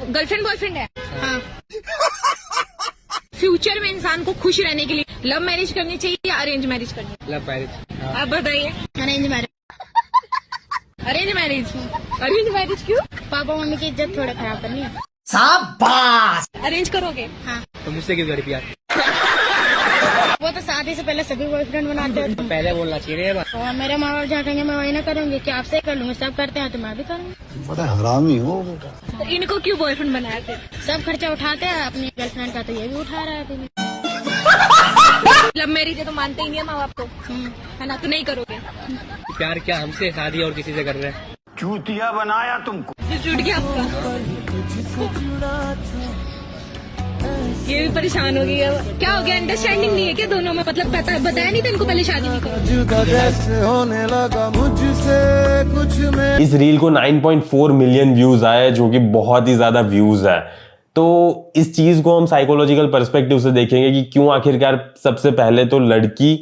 Girlfriend boyfriend है? हाँ। Future में इंसान को खुश रहने के लिए लव मैरिज करनी चाहिए या अरेंज मैरिज करनी चाहिए? Love marriage. आप बताइए। Arrange marriage. Arrange marriage? Arrange marriage क्यों? पापा मम्मी की इज्जत थोड़ा खराब करनी है। शाबाश। अरेंज करोगे? हाँ। तो मुझसे क्यों करी प्यार? वो तो शादी से पहले सभी बॉयफ्रेंड बनाते हैं। तो पहले बोलना चाहिए। और मेरे माँ बाप जहाँ कहेंगे मैं वही ना करूँगी कि आपसे कर लूंगी, सब करते हैं तो मैं भी करूँगी। बड़ा हरामी हो बेटा। तो इनको क्यों बॉयफ्रेंड बनाया फिर? सब खर्चा उठाते हैं, अपनी गर्लफ्रेंड का तो ये भी उठा रहा है अभी। लव मैरिज है तो मानते ही नहीं है माँ बाप को, है ना? तो नहीं करोगे? प्यार क्या हमसे, शादी और किसी से कर रहे हैं? चूतिया बनाया तुमको। जो टूट गया आपका। ये भी परेशान हो गई है। क्या हो गया? अंडरस्टैंडिंग नहीं है क्या दोनों में? मतलब बताया नहीं था इनको पहले शादी नहीं करो? होने लगा मुझसे कुछ में। इस रील को 9.4 मिलियन व्यूज आए, जो कि बहुत ही ज्यादा व्यूज है। तो इस चीज को हम साइकोलॉजिकल पर्सपेक्टिव से देखेंगे कि क्यों आखिरकार सबसे पहले तो लड़की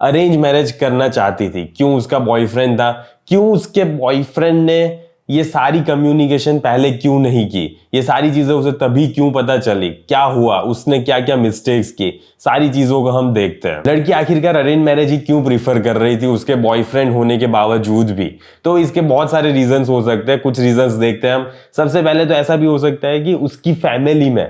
अरेंज मैरिज करना चाहती थी, क्यों उसका बॉयफ्रेंड था, क्यों उसके बॉयफ्रेंड ने ये सारी कम्युनिकेशन पहले क्यों नहीं की, ये सारी चीजें उसे तभी क्यों पता चली, क्या हुआ, उसने क्या क्या मिस्टेक्स की, सारी चीजों को हम देखते हैं। लड़की आखिरकार अरेंज मैरिज ही क्यों प्रीफर कर रही थी उसके बॉयफ्रेंड होने के बावजूद भी? तो इसके बहुत सारे रीजंस हो सकते हैं, कुछ रीजंस देखते हैं हम। सबसे पहले तो ऐसा भी हो सकता है कि उसकी फैमिली में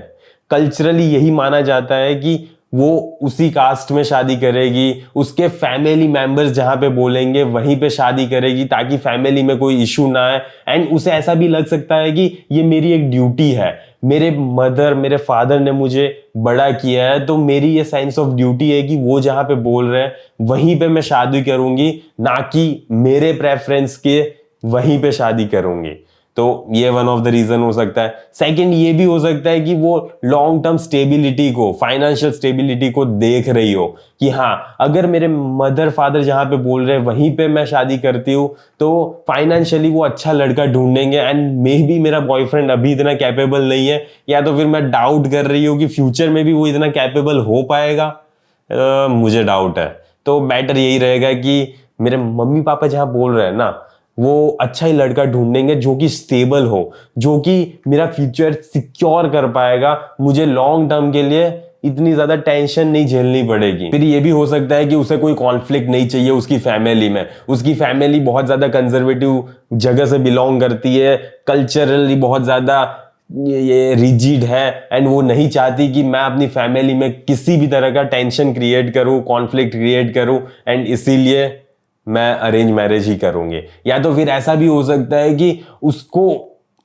कल्चरली यही माना जाता है कि वो उसी कास्ट में शादी करेगी, उसके फैमिली मेंबर्स जहां पे बोलेंगे वहीं पे शादी करेगी ताकि फैमिली में कोई इशू ना आए। एंड उसे ऐसा भी लग सकता है कि ये मेरी एक ड्यूटी है, मेरे मदर मेरे फादर ने मुझे बड़ा किया है, तो मेरी ये सेंस ऑफ ड्यूटी है कि वो जहां पे बोल रहे हैं वहीं पे मैं शादी करूंगी, ना कि मेरे प्रेफरेंस के वहीं पे शादी करूंगी। तो ये वन ऑफ द रीजन हो सकता है। सेकंड ये भी हो सकता है कि वो लॉन्ग टर्म स्टेबिलिटी को, फाइनेंशियल स्टेबिलिटी को देख रही हो कि हाँ, अगर मेरे मदर फादर जहां पे बोल रहे हैं वहीं पे मैं शादी करती हूँ तो फाइनेंशियली वो अच्छा लड़का ढूंढेंगे एंड मे बी मेरा बॉयफ्रेंड अभी इतना कैपेबल नहीं है, या तो फिर मैं डाउट कर रही हूँ कि फ्यूचर में भी वो इतना कैपेबल हो पाएगा। मुझे डाउट है। तो बेटर यही रहेगा कि मेरे मम्मी पापा जहां बोल रहे हैं ना, वो अच्छा ही लड़का ढूंढेंगे जो कि स्टेबल हो, जो कि मेरा फ्यूचर सिक्योर कर पाएगा, मुझे लॉन्ग टर्म के लिए इतनी ज्यादा टेंशन नहीं झेलनी पड़ेगी। फिर ये भी हो सकता है कि उसे कोई कॉन्फ्लिक्ट नहीं चाहिए उसकी फैमिली में। उसकी फैमिली बहुत ज्यादा कंजर्वेटिव जगह से बिलोंग करती है, कल्चरली बहुत ज्यादा ये रिजिड है एंड वो नहीं चाहती कि मैं अपनी फैमिली में किसी भी तरह का टेंशन क्रिएट करूं, कॉन्फ्लिक्ट क्रिएट करूं, एंड इसीलिए मैं अरेंज मैरिज ही करूंगी। या तो फिर ऐसा भी हो सकता है कि उसको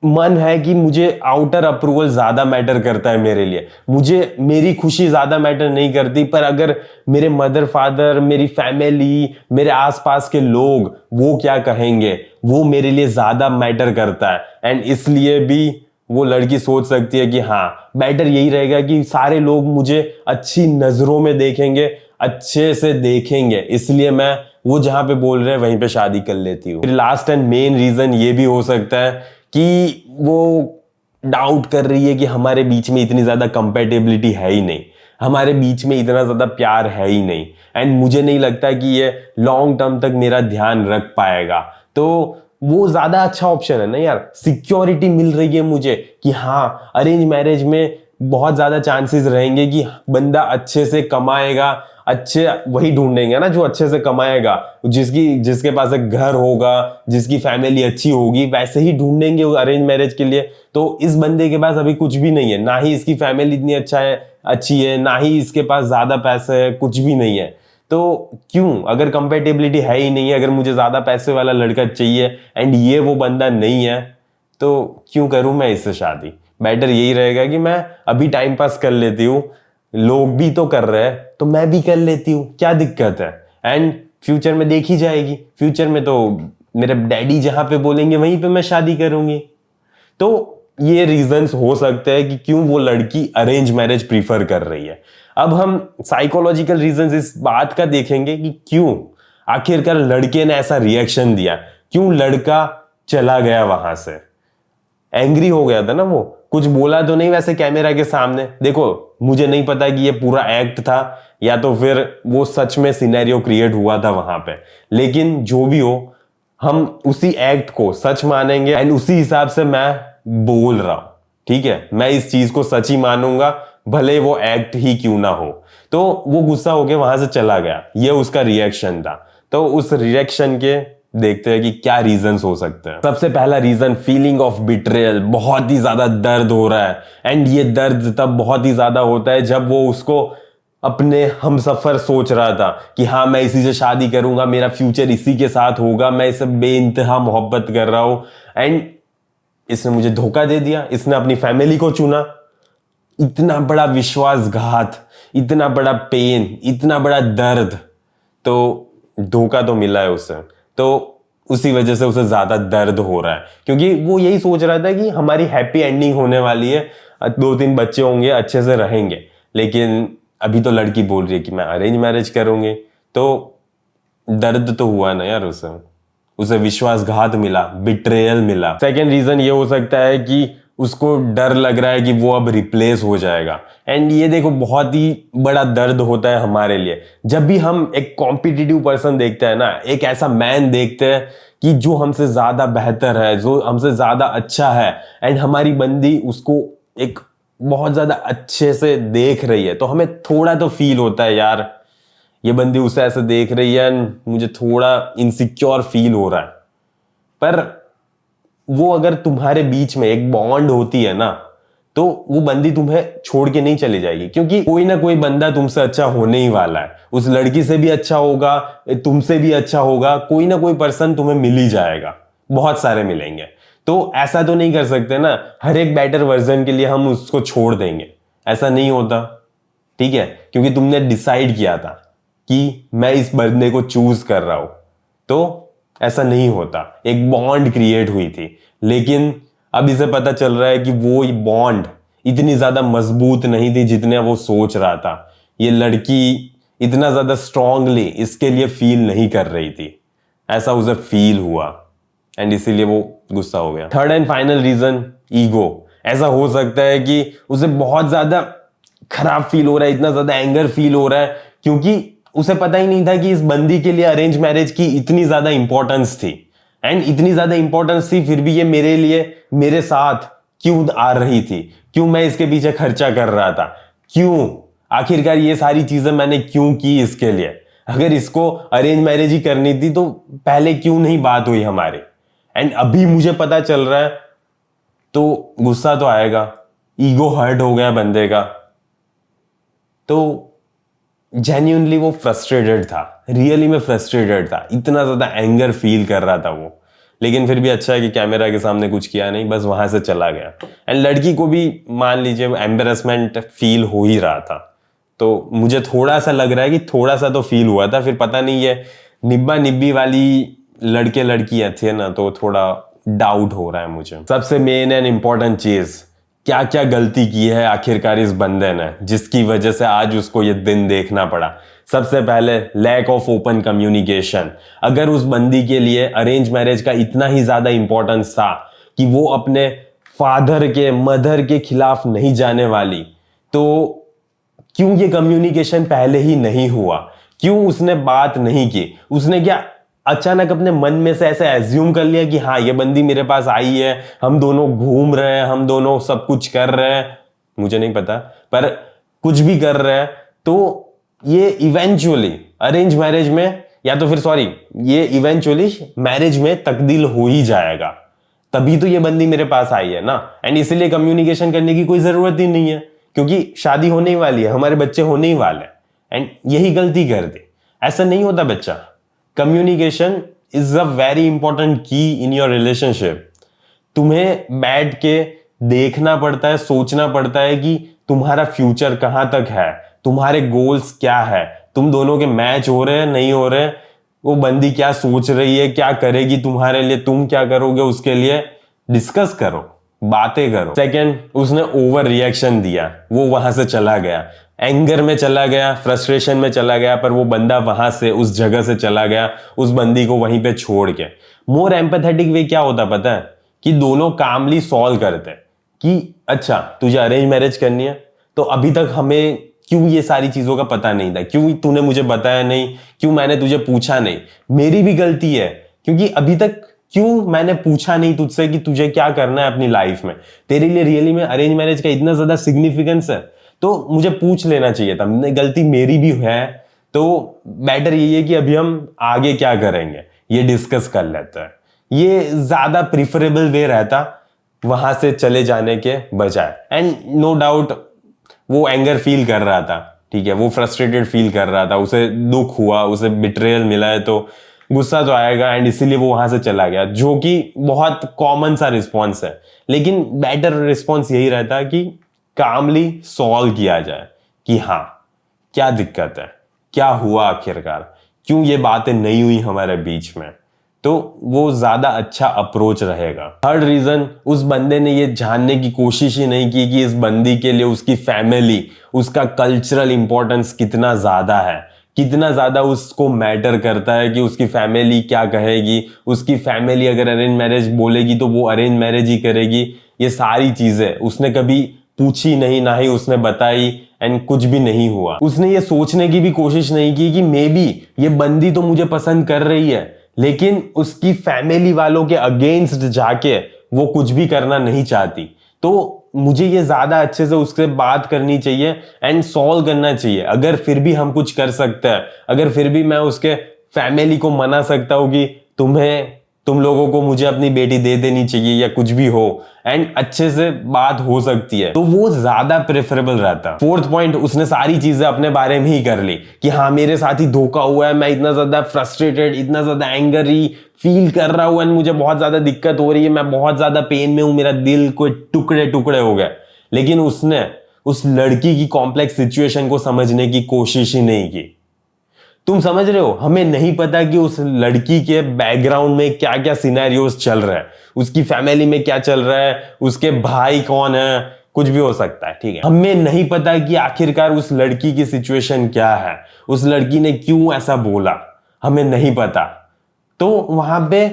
मन है कि मुझे आउटर अप्रूवल ज्यादा मैटर करता है मेरे लिए, मुझे मेरी खुशी ज्यादा मैटर नहीं करती, पर अगर मेरे मदर फादर, मेरी फैमिली, मेरे आसपास के लोग वो क्या कहेंगे वो मेरे लिए ज्यादा मैटर करता है। एंड इसलिए भी वो लड़की सोच सकती है कि हाँ, बेटर यही रहेगा कि सारे लोग मुझे अच्छी नजरों में देखेंगे, अच्छे से देखेंगे, इसलिए मैं वो जहां पे बोल रहे हैं वहीं पे शादी कर लेती हूँ। फिर लास्ट एंड मेन रीजन ये भी हो सकता है कि वो डाउट कर रही है कि हमारे बीच में इतनी ज्यादा कंपेटेबिलिटी है ही नहीं, हमारे बीच में इतना ज्यादा प्यार है ही नहीं, एंड मुझे नहीं लगता कि ये लॉन्ग टर्म तक मेरा ध्यान रख पाएगा। तो वो ज्यादा अच्छा ऑप्शन है ना यार, सिक्योरिटी मिल रही है मुझे कि हाँ, अरेंज मैरिज में बहुत ज्यादा चांसेस रहेंगे कि बंदा अच्छे से कमाएगा, अच्छे वही ढूंढेंगे ना जो अच्छे से कमाएगा, जिसके पास एक घर होगा, जिसकी फैमिली अच्छी होगी, वैसे ही ढूंढेंगे अरेंज मैरिज के लिए। तो इस बंदे के पास अभी कुछ भी नहीं है, ना ही इसकी फैमिली इतनी अच्छी है, ना ही इसके पास ज्यादा पैसे है, कुछ भी नहीं है। तो क्यों, अगर कंपेटेबिलिटी है ही नहीं है, अगर मुझे ज्यादा पैसे वाला लड़का चाहिए एंड ये वो बंदा नहीं है, तो क्यों करूं मैं इससे शादी? बेटर यही रहेगा कि मैं अभी टाइम पास कर लेती हूँ, लोग भी तो कर रहे हैं तो मैं भी कर लेती हूँ, क्या दिक्कत है? एंड फ्यूचर में देखी जाएगी, फ्यूचर में तो मेरे डैडी जहां पे बोलेंगे वहीं पे मैं शादी करूंगी। तो ये रीजंस हो सकते हैं कि क्यों वो लड़की अरेंज मैरिज प्रीफर कर रही है। अब हम साइकोलॉजिकल रीजंस इस बात का देखेंगे कि क्यों आखिरकार लड़के ने ऐसा रिएक्शन दिया, क्यों लड़का चला गया वहां से। एंग्री हो गया था ना, वो कुछ बोला तो नहीं वैसे कैमरा के सामने। देखो, मुझे नहीं पता कि ये पूरा एक्ट था या तो फिर वो सच में सिनेरियो क्रिएट हुआ था वहां पे, लेकिन जो भी हो हम उसी एक्ट को सच मानेंगे एंड उसी हिसाब से मैं बोल रहा हूं। ठीक है, मैं इस चीज को सच ही मानूंगा, भले वो एक्ट ही क्यों ना हो। तो वो गुस्सा होके वहां से चला गया, ये उसका रिएक्शन था। तो उस रिएक्शन के देखते हैं कि क्या रीजंस हो सकते हैं। सबसे पहला रीजन, फीलिंग ऑफ बिट्रेयल। बहुत ही ज्यादा दर्द हो रहा है, एंड ये दर्द तब बहुत ही ज्यादा होता है जब वो उसको अपने हमसफर सोच रहा था कि हाँ मैं इसी से शादी करूंगा, मेरा फ्यूचर इसी के साथ होगा, मैं इसे बेइंतहा मोहब्बत कर रहा हूं, एंड इसने मुझे धोखा दे दिया, इसने अपनी फैमिली को चुना। इतना बड़ा विश्वासघात, इतना बड़ा पेन, इतना बड़ा दर्द, तो धोखा तो मिला है उसे, तो उसी वजह से उसे ज्यादा दर्द हो रहा है, क्योंकि वो यही सोच रहा था कि हमारी हैप्पी एंडिंग होने वाली है, 2-3 बच्चे होंगे, अच्छे से रहेंगे। लेकिन अभी तो लड़की बोल रही है कि मैं अरेंज मैरिज करूंगी, तो दर्द तो हुआ ना यार उसे विश्वासघात मिला, बिट्रेयल मिला। सेकेंड रीजन ये हो सकता है कि उसको डर लग रहा है कि वो अब रिप्लेस हो जाएगा। एंड ये देखो, बहुत ही बड़ा दर्द होता है हमारे लिए जब भी हम एक कॉम्पिटिटिव पर्सन देखते हैं ना, एक ऐसा मैन देखते हैं कि जो हमसे ज्यादा बेहतर है, जो हमसे ज्यादा अच्छा है, एंड हमारी बंदी उसको एक बहुत ज्यादा अच्छे से देख रही है, तो हमें थोड़ा तो फील होता है यार ये बंदी उसे ऐसे देख रही है, मुझे थोड़ा इनसिक्योर फील हो रहा है। पर वो अगर तुम्हारे बीच में एक बॉन्ड होती है ना, तो वो बंदी तुम्हें छोड़ के नहीं चली जाएगी, क्योंकि कोई ना कोई बंदा तुमसे अच्छा होने ही वाला है। उस लड़की से भी अच्छा होगा, तुमसे भी अच्छा होगा, कोई ना कोई पर्सन तुम्हें मिल ही जाएगा, बहुत सारे मिलेंगे। तो ऐसा तो नहीं कर सकते ना हर एक बेटर वर्जन के लिए हम उसको छोड़ देंगे, ऐसा नहीं होता, ठीक है, क्योंकि तुमने डिसाइड किया था कि मैं इस बंदे को चूज कर रहा हूं, तो ऐसा नहीं होता। एक बॉन्ड क्रिएट हुई थी, लेकिन अब इसे पता चल रहा है कि वो बॉन्ड इतनी ज्यादा मजबूत नहीं थी जितने वो सोच रहा था। ये लड़की इतना ज्यादा स्ट्रांगली इसके लिए फील नहीं कर रही थी, ऐसा उसे फील हुआ, एंड इसीलिए वो गुस्सा हो गया। Third and final reason, ego. ऐसा हो सकता है कि उसे बहुत ज्यादा खराब फील हो रहा है, इतना ज्यादा एंगर फील हो रहा है, क्योंकि उसे पता ही नहीं था कि इस बंदी के लिए अरेंज मैरिज की इतनी ज्यादा इंपॉर्टेंस थी, एंड इतनी ज्यादा इंपॉर्टेंस थी, फिर भी ये मेरे लिए, मेरे साथ क्यों आ रही थी, क्यों मैं इसके पीछे खर्चा कर रहा था, क्यों आखिरकार ये सारी चीजें मैंने क्यों की इसके लिए। अगर इसको अरेंज मैरिज ही करनी थी तो पहले क्यों नहीं बात हुई हमारी। एंड अभी मुझे पता चल रहा है तो गुस्सा तो आएगा, ईगो हर्ट हो गया बंदे का, तो जेन्युइनली वो फ्रस्ट्रेटेड था, रियली में फ्रस्ट्रेटेड था, इतना ज्यादा एंगर फील कर रहा था वो। लेकिन फिर भी अच्छा है कि कैमरा के सामने कुछ किया नहीं, बस वहां से चला गया। एंड लड़की को भी मान लीजिए एम्बेरसमेंट फील हो ही रहा था, तो मुझे थोड़ा सा लग रहा है कि थोड़ा सा तो फील हुआ था। फिर पता नहीं ये निब्बा निब्बी वाली लड़के लड़कियां थे ना, तो थोड़ा डाउट हो रहा है मुझे। सबसे मेन एंड इंपॉर्टेंट चीज, क्या क्या गलती की है आखिरकार इस बंदे ने जिसकी वजह से आज उसको ये दिन देखना पड़ा। सबसे पहले लैक ऑफ ओपन कम्युनिकेशन। अगर उस बंदी के लिए अरेंज मैरिज का इतना ही ज्यादा इंपॉर्टेंस था कि वो अपने फादर के, मदर के खिलाफ नहीं जाने वाली, तो क्यों ये कम्युनिकेशन पहले ही नहीं हुआ, क्यों उसने बात नहीं की। उसने क्या अचानक अपने मन में से ऐसे एज्यूम कर लिया कि हाँ ये बंदी मेरे पास आई है, हम दोनों घूम रहे हैं, हम दोनों सब कुछ कर रहे हैं, मुझे नहीं पता, पर कुछ भी कर रहे हैं, तो ये इवेंचुअली अरेंज मैरिज में, या तो फिर सॉरी, ये इवेंचुअली मैरिज में तब्दील हो ही जाएगा। तभी तो ये बंदी मेरे पास आई है ना, एंड इसलिए कम्युनिकेशन करने की कोई जरूरत ही नहीं है, क्योंकि शादी होने ही वाली है, हमारे बच्चे होने ही वाले हैं, एंड यही गलती कर दी। ऐसा नहीं होता बच्चा। Communication is a very important की इन योर रिलेशनशिप। तुम्हें बैठ के देखना पड़ता है, सोचना पड़ता है कि तुम्हारा फ्यूचर कहां तक है, तुम्हारे गोल्स क्या है, तुम दोनों के मैच हो रहे हैं नहीं हो रहे, वो बंदी क्या सोच रही है, क्या करेगी तुम्हारे लिए, तुम क्या करोगे उसके लिए, डिस्कस करो, बातें करो। सेकंड, उसने ओवर रिएक्शन दिया, वो वहां से चला गया, एंगर में चला गया, फ्रस्ट्रेशन में चला गया, पर वो बंदा वहां से, उस जगह से चला गया, उस बंदी को वहीं पे छोड़ के। मोर एम्पैथेटिक वे क्या होता पता है, कि दोनों कामली सॉल्व करते कि अच्छा तुझे अरेंज मैरिज करनी है, तो अभी तक हमें क्यों ये सारी चीजों का पता नहीं था, क्यों तूने मुझे बताया नहीं, क्यों मैंने तुझे पूछा नहीं, मेरी भी गलती है, क्योंकि अभी तक क्यों मैंने पूछा नहीं तुझसे कि तुझे क्या करना है अपनी लाइफ में, तेरे लिए रियली में अरेंज मैरिज का इतना ज्यादा सिग्निफिकेंस है, तो मुझे पूछ लेना चाहिए था। गलती मेरी भी है, तो बेटर यही है कि अभी हम आगे क्या करेंगे ये डिस्कस कर लेते हैं। ये ज्यादा प्रिफरेबल वे रहता वहां से चले जाने के बजाय। एंड नो डाउट वो एंगर फील कर रहा था, ठीक है, वो फ्रस्ट्रेटेड फील कर रहा था, उसे दुख हुआ, उसे बिट्रेयल मिला है तो गुस्सा तो आएगा, एंड इसीलिए वो वहां से चला गया, जो कि बहुत कॉमन सा रिस्पॉन्स है। लेकिन बेटर रिस्पॉन्स यही रहता कि कामली सॉल्व किया जाए कि हाँ क्या दिक्कत है, क्या हुआ आखिरकार, क्यों ये बातें नहीं हुई हमारे बीच में, तो वो ज्यादा अच्छा अप्रोच रहेगा। थर्ड रीजन, उस बंदे ने ये जानने की कोशिश ही नहीं की कि इस बंदी के लिए उसकी फैमिली, उसका कल्चरल इंपॉर्टेंस कितना ज्यादा है, कितना ज्यादा उसको मैटर करता है कि उसकी फैमिली क्या कहेगी, उसकी फैमिली अगर अरेंज मैरिज बोलेगी तो वो अरेंज मैरिज ही करेगी। ये सारी चीजें उसने कभी पूछी नहीं, ना ही उसने बताई, एंड कुछ भी नहीं हुआ। उसने ये सोचने की भी कोशिश नहीं की कि मे बी ये बंदी तो मुझे पसंद कर रही है, लेकिन उसकी फैमिली वालों के अगेंस्ट जाके वो कुछ भी करना नहीं चाहती, तो मुझे ये ज्यादा अच्छे से उससे बात करनी चाहिए एंड सॉल्व करना चाहिए। अगर फिर भी हम कुछ कर सकते हैं, अगर फिर भी मैं उसके फैमिली को मना सकता हूं कि तुम लोगों को मुझे अपनी बेटी दे देनी चाहिए या कुछ भी हो, एंड अच्छे से बात हो सकती है, तो वो ज्यादा प्रेफरेबल रहता। फोर्थ पॉइंट, उसने सारी चीजें अपने बारे में ही कर ली कि हाँ मेरे साथ ही धोखा हुआ है, मैं इतना ज्यादा फ्रस्ट्रेटेड, इतना ज्यादा एंगरी फील कर रहा हूं, एंड मुझे बहुत ज्यादा दिक्कत हो रही है, मैं बहुत ज्यादा पेन में हूं, मेरा दिल को टुकड़े टुकड़े हो गए। लेकिन उसने उस लड़की की कॉम्प्लेक्स सिचुएशन को समझने की कोशिश ही नहीं की। तुम समझ रहे हो, हमें नहीं पता कि उस लड़की के बैकग्राउंड में क्या क्या सिनेरियोस चल रहा है, उसकी फैमिली में क्या चल रहा है, उसके भाई कौन है, कुछ भी हो सकता है, ठीक है। हमें नहीं पता कि आखिरकार उस लड़की की सिचुएशन क्या है, उस लड़की ने क्यों ऐसा बोला, हमें नहीं पता। तो वहां पे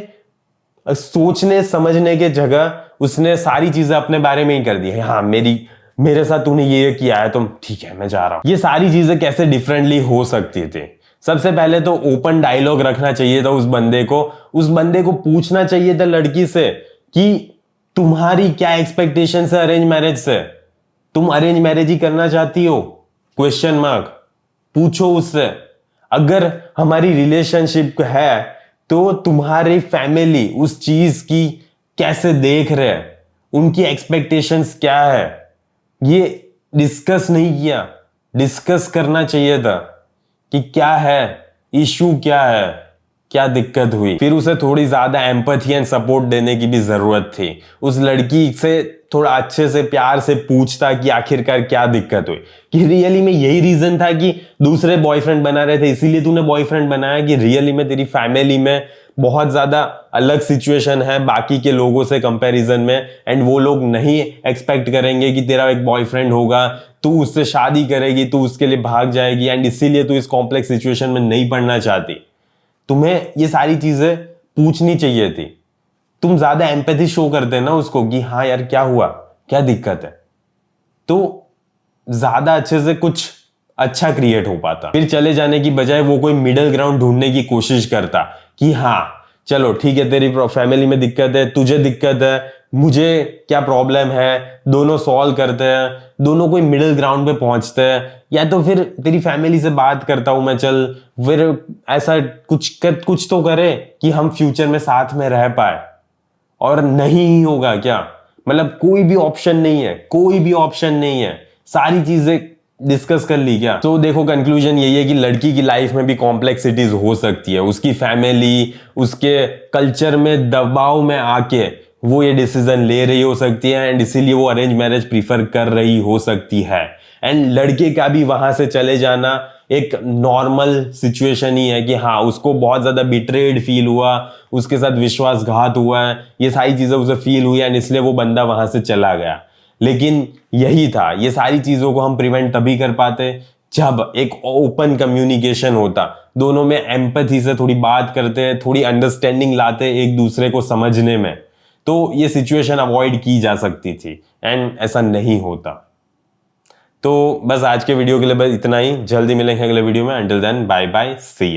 सोचने समझने के जगह उसने सारी चीजें अपने बारे में ही कर दी है। हाँ मेरे साथ तूने ये किया है तो ठीक है मैं जा रहा हूं। ये सारी चीजें कैसे डिफरेंटली हो सकती थी? सबसे पहले तो ओपन डायलॉग रखना चाहिए था उस बंदे को पूछना चाहिए था लड़की से कि तुम्हारी क्या एक्सपेक्टेशन है अरेंज मैरिज से, तुम अरेंज मैरिज ही करना चाहती हो, क्वेश्चन मार्क पूछो उससे। अगर हमारी रिलेशनशिप है तो तुम्हारी फैमिली उस चीज की कैसे देख रहे हैं, उनकी एक्सपेक्टेशंस क्या है, ये डिस्कस नहीं किया। डिस्कस करना चाहिए था कि क्या है इशू, क्या है, क्या दिक्कत हुई। फिर उसे थोड़ी ज्यादा एम्पैथी एंड सपोर्ट देने की भी जरूरत थी। उस लड़की से थोड़ा अच्छे से प्यार से पूछता कि आखिरकार क्या दिक्कत हुई, कि रियली में यही रीजन था कि दूसरे बॉयफ्रेंड बना रहे थे इसीलिए तूने बॉयफ्रेंड बनाया, कि रियली में तेरी फैमिली में बहुत ज्यादा अलग सिचुएशन है बाकी के लोगों से कंपैरिजन में, एंड वो लोग नहीं एक्सपेक्ट करेंगे कि तेरा एक बॉयफ्रेंड होगा, तू उससे शादी करेगी, तू उसके लिए भाग जाएगी, एंड इसीलिए तू इस कॉम्प्लेक्स सिचुएशन में नहीं पड़ना चाहती। तुम्हें ये सारी चीजें पूछनी चाहिए थी। तुम ज्यादा एम्पैथी शो करते ना उसको कि हाँ यार क्या हुआ, क्या दिक्कत है, तो ज्यादा अच्छे से कुछ अच्छा क्रिएट हो पाता। फिर चले जाने की बजाय वो कोई मिडिल ग्राउंड ढूंढने की कोशिश करता कि हाँ चलो ठीक है, तेरी फैमिली में दिक्कत है, तुझे दिक्कत है, मुझे क्या प्रॉब्लम है, दोनों सॉल्व करते हैं, दोनों कोई मिडिल ग्राउंड पे पहुंचते हैं, या तो फिर तेरी फैमिली से बात करता हूं मैं, चल फिर ऐसा कुछ तो करे कि हम फ्यूचर में साथ में रह पाए। और नहीं ही होगा क्या, मतलब कोई भी ऑप्शन नहीं है, कोई भी ऑप्शन नहीं है, सारी चीजें डिस्कस कर ली क्या? तो देखो कंक्लूजन यही है कि लड़की की लाइफ में भी कॉम्प्लेक्सिटीज हो सकती है। उसकी फैमिली, उसके कल्चर में दबाव में आके वो ये डिसीजन ले रही हो सकती है, एंड इसीलिए वो अरेंज मैरिज प्रीफर कर रही हो सकती है। एंड लड़के का भी वहां से चले जाना एक नॉर्मल सिचुएशन ही है कि हाँ उसको बहुत ज्यादा बिट्रेड फील हुआ, उसके साथ विश्वासघात हुआ है, ये सारी चीजें उसे फील हुई, एंड इसलिए वो बंदा वहां से चला गया। लेकिन यही था, ये सारी चीजों को हम प्रिवेंट तभी कर पाते जब एक ओपन कम्युनिकेशन होता, दोनों में एम्पैथी से थोड़ी बात करते, थोड़ी अंडरस्टैंडिंग लाते एक दूसरे को समझने में, तो ये सिचुएशन अवॉइड की जा सकती थी, एंड ऐसा नहीं होता। तो बस आज के वीडियो के लिए बस इतना ही। जल्दी मिलेंगे अगले वीडियो में। अंटिल देन बाय बाय, सी या।